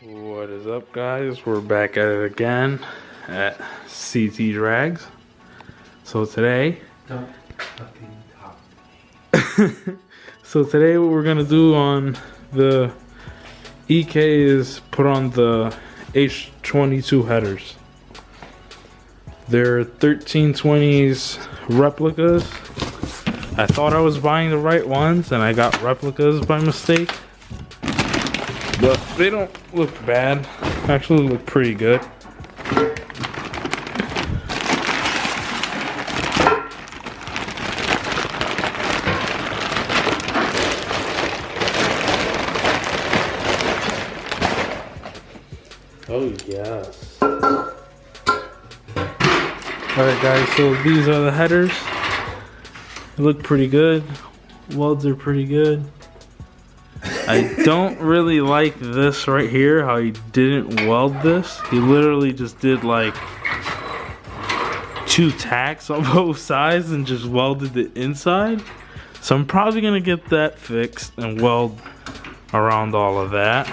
What is up, guys? We're back at it again at CT Drags. So today what we're gonna do on the EK is put on the H22 headers. They're 1320s replicas. I thought I was buying the right ones and I got replicas by mistake. But they don't look bad. Actually look pretty good. Oh yes. Alright guys, so these are the headers. They look pretty good. Welds are pretty good. I don't really like this right here, how he didn't weld this. He literally just did like 2 tacks on both sides and just welded the inside. So I'm probably gonna get that fixed and weld around all of that.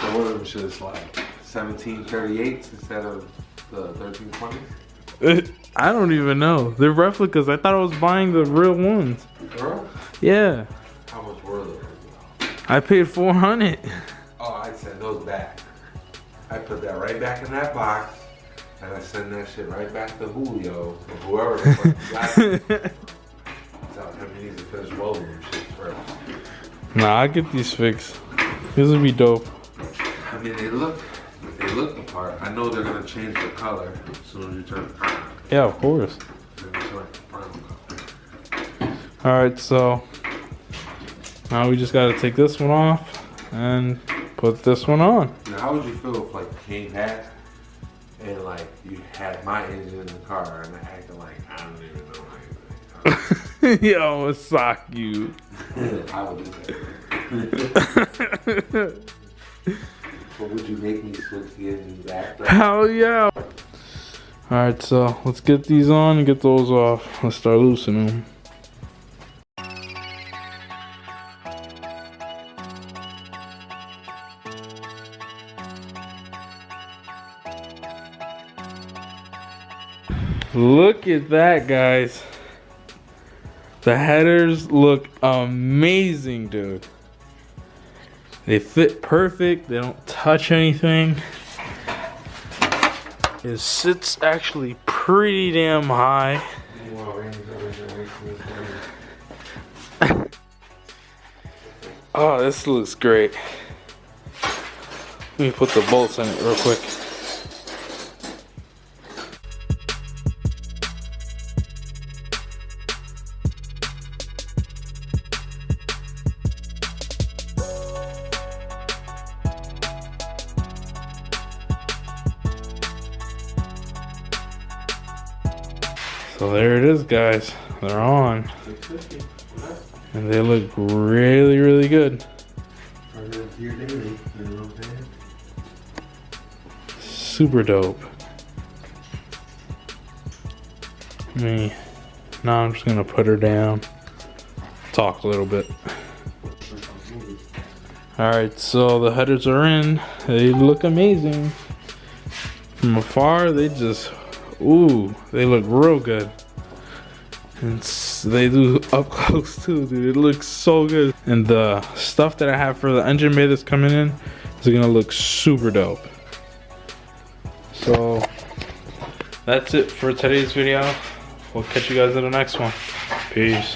So what are them shits like? 1738s instead of the 1320s? I don't even know. They're replicas. I thought I was buying the real ones. Girl? Yeah. How much were they? I paid $400. Oh, I'd send those back. I put that right back in that box, and I send that shit right back to Julio or whoever the fuck got it. Tell him he needs to finish welding them shit first. Nah, I'll get these fixed. This would be dope. I mean, they look the part. I know they're gonna change the color as soon as you turn it on. Yeah, of course. Alright, so now we just gotta take this one off and put this one on. Now, how would you feel if like you came back and like you had my engine in the car and I acted like I don't even know anything? Yo, I'm gonna sock you. I would do that. What would you make me switch the engine back? Hell yeah. Alright, so let's get these on and get those off. Let's start loosening them. Look at that, guys. The headers look amazing, dude. They fit perfect. They don't touch anything. It sits actually pretty damn high. Oh, this looks great. Let me put the bolts in it real quick. So there it is, guys. They're on. And they look really, really good. Super dope. Now I'm just gonna put her down. Talk a little bit. Alright, so the headers are in. They look amazing. From afar, they just... Ooh, they look real good. And they do up close too, dude. It looks so good. And the stuff that I have for the engine bay that's coming in is gonna look super dope. So that's it for today's video. We'll catch you guys in the next one. Peace.